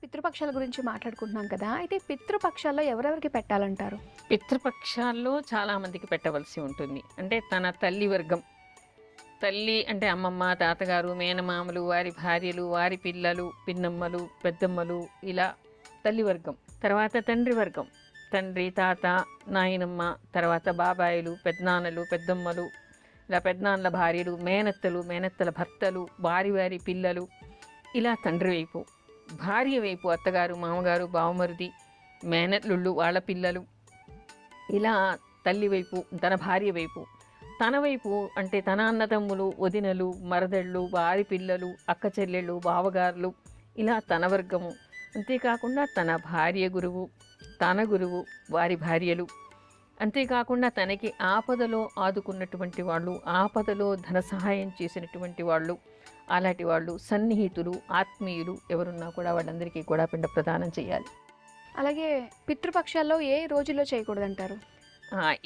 పితృపక్షాల గురించి మాట్లాడుకుంటున్నాం కదా! అయితే పితృపక్షాల్లో ఎవరెవరికి పెట్టాలంటారు? పితృపక్షాల్లో చాలామందికి పెట్టవలసి ఉంటుంది. అంటే తన తల్లి వర్గం. తల్లి అంటే అమ్మమ్మ, తాతగారు, మేనమామలు, వారి భార్యలు, వారి పిల్లలు, పిన్నమ్మలు, పెద్దమ్మలు ఇలా తల్లి వర్గం. తర్వాత తండ్రి వర్గం. తండ్రి, తాత, నాయనమ్మ, తర్వాత బాబాయిలు, పెద్దనాన్నలు, పెద్దమ్మలు, ఇలా పెద్దనాన్నల భార్యలు, మేనత్తలు, మేనత్తల భర్తలు, వారి వారి పిల్లలు, ఇలా తండ్రి వైపు. భార్య వైపు అత్తగారు, మామగారు, బావమరిది, మేనల్లుళ్ళు, వాళ్ళ పిల్లలు, ఇలా తల్లి వైపు, తన భార్య వైపు. తన వైపు అంటే తన అన్నదమ్ములు, వదినలు, మరదళ్ళు, వారి పిల్లలు, అక్క చెల్లెళ్ళు, బావగారులు, ఇలా తన వర్గము. అంతేకాకుండా తన భార్య గురువు, తన గురువు, వారి భార్యలు. అంతేకాకుండా తనకి ఆపదలో ఆదుకున్నటువంటి వాళ్ళు, ఆపదలో ధన సహాయం చేసినటువంటి వాళ్ళు, అలాంటి వాళ్ళు, సన్నిహితులు, ఆత్మీయులు ఎవరున్నా కూడా వాళ్ళందరికీ కూడా పిండ ప్రదానం చేయాలి. అలాగే పితృపక్షాల్లో ఏ రోజుల్లో చేయకూడదంటారు?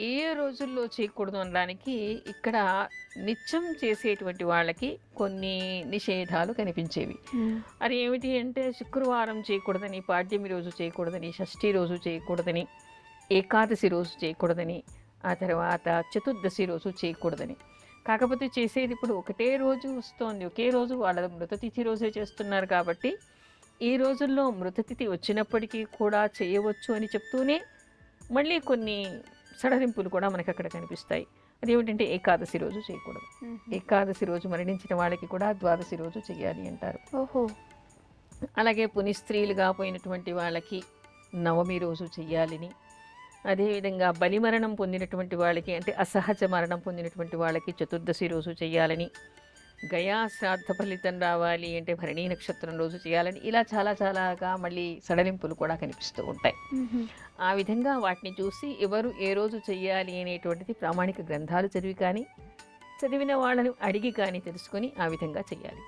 ఏ రోజుల్లో చేయకూడదు అనడానికి ఇక్కడ నిత్యం చేసేటువంటి వాళ్ళకి కొన్ని నిషేధాలు కనిపించేవి. అది ఏమిటి అంటే శుక్రవారం చేయకూడదని, పాడ్యమి రోజు చేయకూడదని, షష్ఠి రోజు చేయకూడదని, ఏకాదశి రోజు చేయకూడదని, ఆ తర్వాత చతుర్దశి రోజు చేయకూడదని. కాకపోతే చేసేది ఇప్పుడు ఒకటే రోజు వస్తోంది, ఒకే రోజు వాళ్ళ మృతతిథి రోజే చేస్తున్నారు కాబట్టి ఈ రోజుల్లో మృతతిథి వచ్చినప్పటికీ కూడా చేయవచ్చు అని చెప్తూనే మళ్ళీ కొన్ని సడలింపులు కూడా మనకి అక్కడ కనిపిస్తాయి. అదేమిటంటే ఏకాదశి రోజు చేయకూడదు. ఏకాదశి రోజు మరణించిన వాళ్ళకి కూడా ద్వాదశి రోజు చేయాలి అంటారు. ఓహో. అలాగే పునిస్త్రీలుగా పోయినటువంటి వాళ్ళకి నవమి రోజు చెయ్యాలని, అదేవిధంగా బలిమరణం పొందినటువంటి వాళ్ళకి అంటే అసహజ మరణం పొందినటువంటి వాళ్ళకి చతుర్దశి రోజు చేయాలని, గయా శ్రాద్ధ ఫలితం రావాలి అంటే భరణీ నక్షత్రం రోజు చేయాలని, ఇలా చాలాగా మళ్ళీ సడలింపులు కూడా కనిపిస్తూ ఉంటాయి. ఆ విధంగా వాటిని చూసి ఎవరు ఏ రోజు చెయ్యాలి అనేటువంటిది ప్రామాణిక గ్రంథాలు చదివి కానీ, చదివిన వాళ్ళని అడిగి కానీ తెలుసుకొని ఆ విధంగా చెయ్యాలి.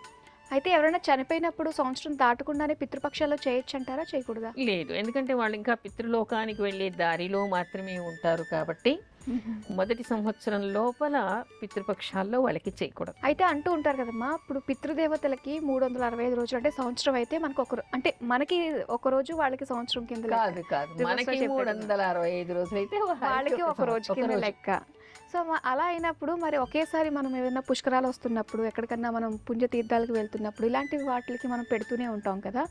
అయితే ఎవరైనా చనిపోయినప్పుడు సంవత్సరం దాటకుండానే పితృపక్షాల్లో చేయొచ్చు అంటారా, చేయకూడదా? లేదు, ఎందుకంటే వాళ్ళు ఇంకా పితృలోకానికి వెళ్ళే దారిలో మాత్రమే ఉంటారు కాబట్టి మొదటి సంవత్సరం లోపల పితృపక్షాల్లో వాళ్ళకి చేయకూడదు. అయితే అంటూ ఉంటారు కదమ్మా, ఇప్పుడు పితృదేవతలకి 365 రోజులు అంటే సంవత్సరం అయితే మనకు అంటే మనకి ఒక రోజు, వాళ్ళకి సంవత్సరం కింద లెక్క. కాదు మనకి 365 రోజులు అయితే వాళ్ళకి ఒక రోజు కింద లెక్క. సో అలా అయినప్పుడు మరి ఒకేసారి మనం ఏదైనా పుష్కరాలు వస్తున్నప్పుడు, ఎక్కడికన్నా మనం పుణ్యతీర్థాలకు వెళ్తున్నప్పుడు ఇలాంటి వాటికి మనం పెడుతూనే ఉంటాం కదా,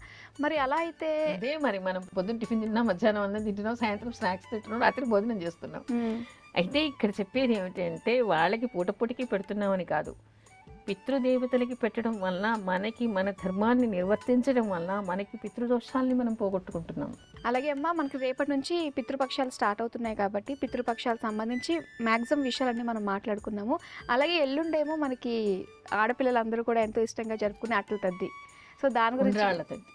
మరి అలా అయితే అదే మరి మనం పొద్దున్న టిఫిన్ తిన్నాం, మధ్యాహ్నం అన్నం తింటున్నాం, సాయంత్రం స్నాక్స్ తింటున్నాం, రాత్రి భోజనం చేస్తున్నాం. అయితే ఇక్కడ చెప్పేది ఏమిటంటే వాళ్ళకి పూటపూటికి పెడుతున్నామని కాదు, పితృదేవతలకి పెట్టడం వల్ల మనకి మన ధర్మాన్ని నిర్వర్తించడం వల్ల మనకి పితృదోషాలని మనం పోగొట్టుకుంటున్నాం. అలాగే అమ్మ, మనకి రేపటి నుంచి పితృపక్షాలు స్టార్ట్ అవుతున్నాయి కాబట్టి పితృపక్షాలకు సంబంధించి మ్యాక్సిమం విషయాలన్నీ మనం మాట్లాడుకున్నాము. అలాగే ఎల్లుండేమో మనకి ఆడపిల్లలందరూ కూడా ఎంతో ఇష్టంగా జరుపుకునే అట్ల తద్ది. సో దాని గురించి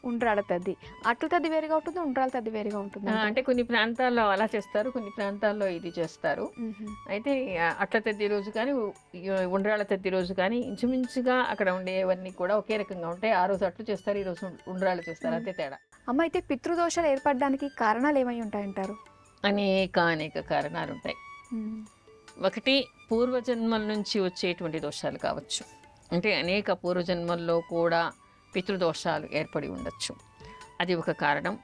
ఉండ్రాళ్ళ తద్ది, అట్ల తద్ది వేరుగా ఉంటుంది, ఉండ్రాళ్ళ తద్ది వేరుగా ఉంటుంది. అంటే కొన్ని ప్రాంతాల్లో అలా చేస్తారు, కొన్ని ప్రాంతాల్లో ఇది చేస్తారు. అయితే అట్ల తద్ది రోజు కానీ ఉండ్రాళ్ళ తద్ది రోజు కానీ ఇంచుమించుగా అక్కడ ఉండేవన్నీ కూడా ఒకే రకంగా ఉంటాయి. ఆ రోజు అట్లు చేస్తారు, ఈ రోజు ఉండ్రాళ్ళు చేస్తారు, అంతే తేడా. అమ్మ, అయితే పితృదోషాలు ఏర్పడడానికి కారణాలు ఏమై ఉంటాయంటారు? అనేక కారణాలు ఉంటాయి. ఒకటి, పూర్వజన్మల నుంచి వచ్చేటువంటి దోషాలు కావచ్చు. అంటే అనేక పూర్వజన్మల్లో కూడా పితృదోషాలు ఏర్పడి ఉండొచ్చు, అది ఒక కారణం.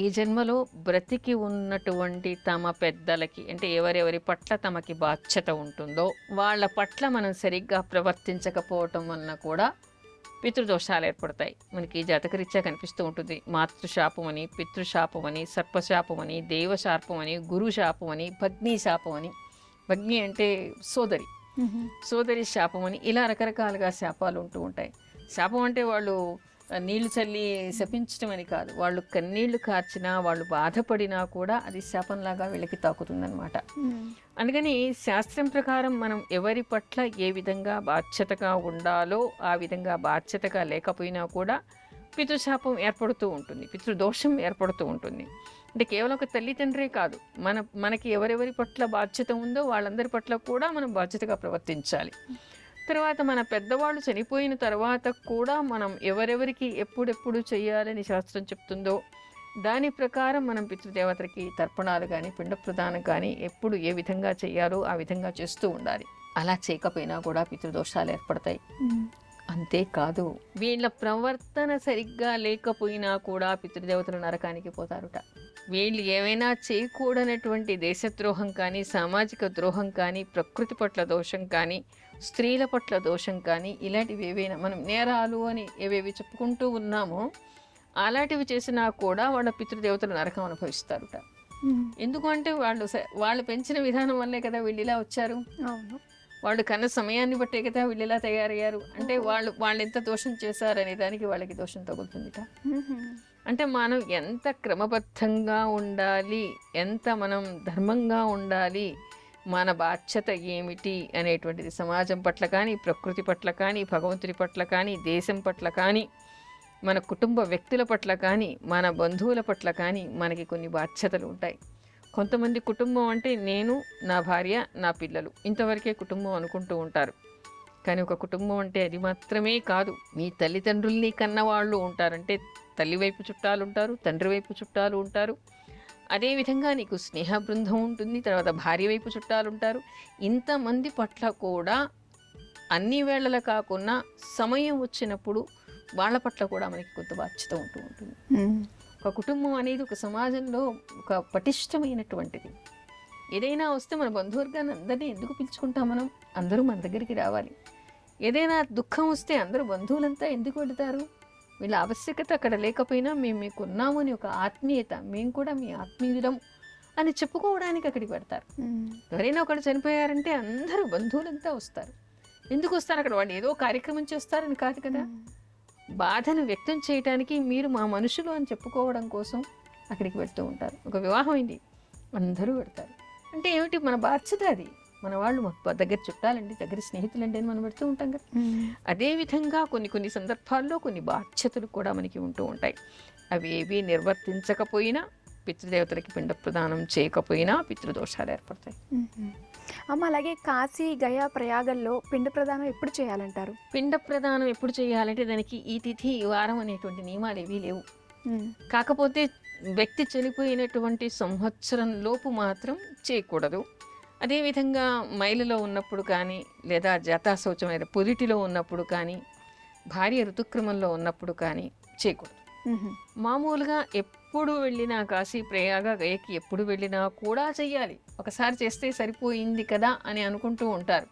ఈ జన్మలో బ్రతికి ఉన్నటువంటి తమ పెద్దలకి అంటే ఎవరెవరి పట్ల తమకి బాధ్యత ఉంటుందో వాళ్ళ పట్ల మనం సరిగ్గా ప్రవర్తించకపోవటం వలన కూడా పితృదోషాలు ఏర్పడతాయి. మనకి జాతకరీత్యా కనిపిస్తూ ఉంటుంది. మాతృశాపం అని, పితృశాపం అని, సర్పశాపం అని, దేవశాపం అని, గురుశాపం అని, భగ్ని శాపం అని. భగ్ని అంటే సోదరి శాపం అని, ఇలా రకరకాలుగా శాపాలు ఉంటూ ఉంటాయి. శాపం అంటే వాళ్ళు నీళ్లు చల్లి శపించడం అని కాదు, వాళ్ళు కన్నీళ్లు కార్చినా, వాళ్ళు బాధపడినా కూడా అది శాపంలాగా వీళ్ళకి తాకుతుందనమాట. అందుకని శాస్త్రం ప్రకారం మనం ఎవరి పట్ల ఏ విధంగా బాధ్యతగా ఉండాలో ఆ విధంగా బాధ్యతగా లేకపోయినా కూడా పితృశాపం ఏర్పడుతూ ఉంటుంది, పితృదోషం ఏర్పడుతూ ఉంటుంది. అంటే కేవలం ఒక తల్లిదండ్రే కాదు, మనకి ఎవరెవరి పట్ల బాధ్యత ఉందో వాళ్ళందరి పట్ల కూడా మనం బాధ్యతగా ప్రవర్తించాలి. తర్వాత మన పెద్దవాళ్ళు చనిపోయిన తర్వాత కూడా మనం ఎవరెవరికి ఎప్పుడెప్పుడు చేయాలని శాస్త్రం చెప్తుందో దాని ప్రకారం మనం పితృదేవతలకి తర్పణాలు కానీ, పిండ ప్రదానం కానీ ఎప్పుడు ఏ విధంగా చేయాలో ఆ విధంగా చేస్తూ ఉండాలి. అలా చేయకపోయినా కూడా పితృదోషాలు ఏర్పడతాయి. అంతేకాదు వీళ్ళ ప్రవర్తన సరిగ్గా లేకపోయినా కూడా పితృదేవతలు నరకానికి పోతారుట. వీళ్ళు ఏవైనా చేయకూడనటువంటి దేశద్రోహం కానీ, సామాజిక ద్రోహం కానీ, ప్రకృతి పట్ల దోషం కానీ, స్త్రీల పట్ల దోషం కానీ, ఇలాంటివి ఏవైనా మనం నేరాలు అని ఏవేవి చెప్పుకుంటూ ఉన్నామో అలాంటివి చేసినా కూడా వాళ్ళ పితృదేవతలు నరకం అనుభవిస్తారుట. ఎందుకు అంటే వాళ్ళు పెంచిన విధానం వల్లే కదా వీళ్ళు ఇలా వచ్చారు. అవును. వాళ్ళు కన్న సమయాన్ని బట్టే కదా వీళ్ళు ఇలా తయారయ్యారు. అంటే వాళ్ళు ఎంత దోషం చేశారనే దానికి వాళ్ళకి దోషం తగులుతుందిట. అంటే మనం ఎంత క్రమబద్ధంగా ఉండాలి, ఎంత మనం ధర్మంగా ఉండాలి, మన బాధ్యత ఏమిటి అనేటువంటిది సమాజం పట్ల కానీ, ప్రకృతి పట్ల కానీ, భగవంతుడి పట్ల కానీ, దేశం పట్ల కానీ, మన కుటుంబ వ్యక్తుల పట్ల కానీ, మన బంధువుల పట్ల కానీ మనకి కొన్ని బాధ్యతలు ఉంటాయి. కొంతమంది కుటుంబం అంటే నేను, నా భార్య, నా పిల్లలు, ఇంతవరకే కుటుంబం అనుకుంటూ ఉంటారు. కానీ ఒక కుటుంబం అంటే అది మాత్రమే కాదు. మీ తల్లిదండ్రుల్ని కన్నవాళ్ళు ఉంటారంటే తల్లి వైపు చుట్టాలు ఉంటారు, తండ్రి వైపు చుట్టాలు ఉంటారు. అదేవిధంగా నీకు స్నేహ బృందం ఉంటుంది, తర్వాత భార్య వైపు చుట్టాలు ఉంటారు. ఇంతమంది పట్ల కూడా అన్ని వేళలా కాకుండా సమయం వచ్చినప్పుడు వాళ్ళ పట్ల కూడా మనకి కొంత బాధ్యత ఉంటుంది. ఒక కుటుంబం అనేది ఒక సమాజంలో ఒక పటిష్టమైనటువంటిది. ఏదైనా వస్తే మన బంధువర్గాన్ని అందరినీ ఎందుకు పిలుచుకుంటాం మనం? అందరూ మన దగ్గరికి రావాలి. ఏదైనా దుఃఖం వస్తే అందరూ బంధువులంతా ఎందుకు వెళతారు? వీళ్ళ ఆవశ్యకత అక్కడ లేకపోయినా మేము మీకు ఉన్నాము అని ఒక ఆత్మీయత, మేము కూడా మీ ఆత్మీయులం అని చెప్పుకోవడానికి అక్కడికి పెడతారు. ఎవరైనా ఒకళ్ళు చనిపోయారంటే అందరూ బంధువులంతా వస్తారు. ఎందుకు వస్తారు? అక్కడ వాళ్ళు ఏదో కార్యక్రమం చేస్తారని కాదు కదా, బాధను వ్యక్తం చేయడానికి మీరు మా మనుషులు అని చెప్పుకోవడం కోసం అక్కడికి వెళ్తూ ఉంటారు. ఒక వివాహం అయింది, అందరూ పెడతారు. అంటే ఏమిటి? మన బాధ్యత అది. మన వాళ్ళు దగ్గర చుట్టాలండి, దగ్గర స్నేహితులండి అని మనం పెడుతూ ఉంటాం కదా. అదేవిధంగా కొన్ని సందర్భాల్లో కొన్ని బాధ్యతలు కూడా మనకి ఉంటూ ఉంటాయి. అవి ఏవి నిర్వర్తించకపోయినా, పితృదేవతలకి పిండ ప్రదానం చేయకపోయినా పితృదోషాలు ఏర్పడతాయి. అమ్మ, అలాగే కాశీ, గయా, ప్రయాగల్లో పిండ ప్రదానం ఎప్పుడు చేయాలంటారు? పిండ ప్రదానం ఎప్పుడు చేయాలంటే దానికి ఈ తిథి, ఈ వారం అనేటువంటి నియమాలు ఏవీ లేవు. కాకపోతే వ్యక్తి చనిపోయినటువంటి సంవత్సరం లోపు మాత్రం చేయకూడదు. అదేవిధంగా మైలులో ఉన్నప్పుడు కానీ, లేదా జాతాశౌచమైన పొదిటిలో ఉన్నప్పుడు కానీ, భార్య ఋతుక్రమంలో ఉన్నప్పుడు కానీ చేయకూడదు. మామూలుగా ఎప్పుడు వెళ్ళినా, కాశీ, ప్రయాగ, గయకి ఎప్పుడు వెళ్ళినా కూడా చెయ్యాలి. ఒకసారి చేస్తే సరిపోయింది కదా అని అనుకుంటూ ఉంటారు.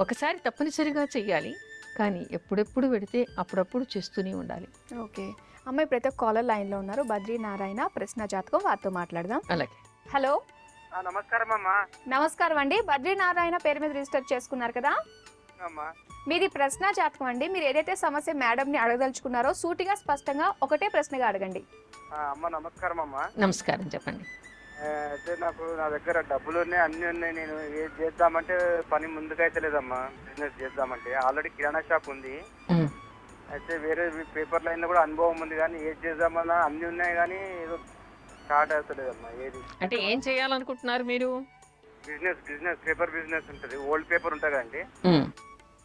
ఒకసారి తప్పనిసరిగా చెయ్యాలి, కానీ ఎప్పుడెప్పుడు వెడితే అప్పుడప్పుడు చేస్తూనే ఉండాలి. ఓకే అమ్మాయి, ప్రతి ఒక్క కాలర్ లైన్లో ఉన్నారు. బద్రీ నారాయణ ప్రశ్న జాతకం, వారితో మాట్లాడదాం. అలాగే. హలో, నమస్కారం అమ్మా. నమస్కారం అండి. బద్రీ నారాయణ పేరు మీద రిజిస్టర్ చేసుకున్నారు కదా? మీది ప్రశ్న జాతకం అండి. మీరు ఏదైతే సమస్య మేడంని అడగదలుచుకున్నారో సూటిగా, స్పష్టంగా ఒకటే ప్రశ్నగా అడగండి. అమ్మ నమస్కారం అమ్మా. నమస్కారం, చెప్పండి. అయితే నా దగ్గర డబ్బులు ఉన్నాయి, అన్నీ ఉన్నాయి. నేను ఏది చేద్దామంటే పని ముందుకైతే లేదమ్మా. బిజినెస్ చేద్దామంటే ఆల్రెడీ కిరాణా షాప్ ఉంది. అయితే వేరే పేపర్ లైన్ లో కూడా అనుభవం ఉంది, కానీ ఏది చేద్దామన్నా అన్నీ ఉన్నాయి, కానీ ఏదో స్టార్ట్ అవుతలేదమ్మా. ఏది అంటే ఏం చేయాలనుకుంటున్నారు మీరు? బిజినెస్ పేపర్ బిజినెస్ ఉంటుంది, ఓల్డ్ పేపర్ ఉంటుంది కదండి,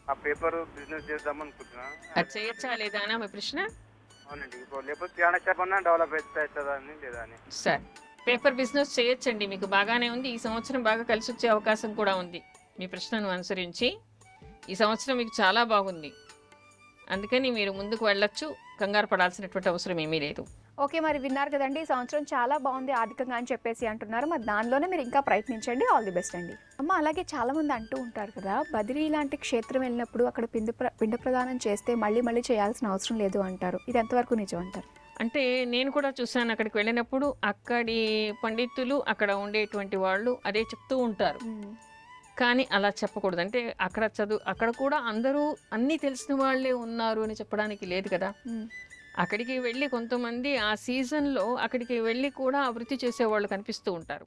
ఆ పేపర్ బిజినెస్ చేద్దాం అనుకుంటున్నా. అది చేయొచ్చా లేదా అని మీ ప్రశ్న? అవునండి. ఇప్పుడు లేకపోతే కిరాణా షాప్ అన్నా డెవలప్ అవుతుందా అని లేదా అని. సరే, పేపర్ బిజినెస్ చేయొచ్చండి, మీకు బాగానే ఉంది. ఈ సంవత్సరం బాగా కలిసి వచ్చే అవకాశం కూడా ఉంది. మీ ప్రశ్నను అనుసరించి ఈ సంవత్సరం మీకు చాలా బాగుంది, అందుకని మీరు ముందుకు వెళ్ళొచ్చు. కంగారు పడాల్సినటువంటి అవసరం ఏమీ లేదు. ఓకే, మరి విన్నారు కదండి, ఈ సంవత్సరం చాలా బాగుంది ఆర్థికంగా అని చెప్పేసి అంటున్నారు. మరి దానిలోనే మీరు ఇంకా ప్రయత్నించండి. ఆల్ ది బెస్ట్ అండి. అమ్మ, అలాగే చాలా మంది అంటూ ఉంటారు కదా, బదిరీ లాంటి క్షేత్రం వెళ్ళినప్పుడు అక్కడ పిండ ప్రదానం చేస్తే మళ్ళీ చేయాల్సిన అవసరం లేదు అంటారు. ఇది ఎంతవరకు నిజం అంటారు? అంటే నేను కూడా చూశాను, అక్కడికి వెళ్ళినప్పుడు అక్కడి పండితులు, అక్కడ ఉండేటువంటి వాళ్ళు అదే చెప్తూ ఉంటారు. కానీ అలా చెప్పకూడదు. అంటే అక్కడ కూడా అందరూ అన్నీ తెలిసిన వాళ్ళే ఉన్నారు అని చెప్పడానికి లేదు కదా. అక్కడికి వెళ్ళి కొంతమంది ఆ సీజన్లో అక్కడికి వెళ్ళి కూడా వృత్తి చేసేవాళ్ళు కనిపిస్తూ ఉంటారు.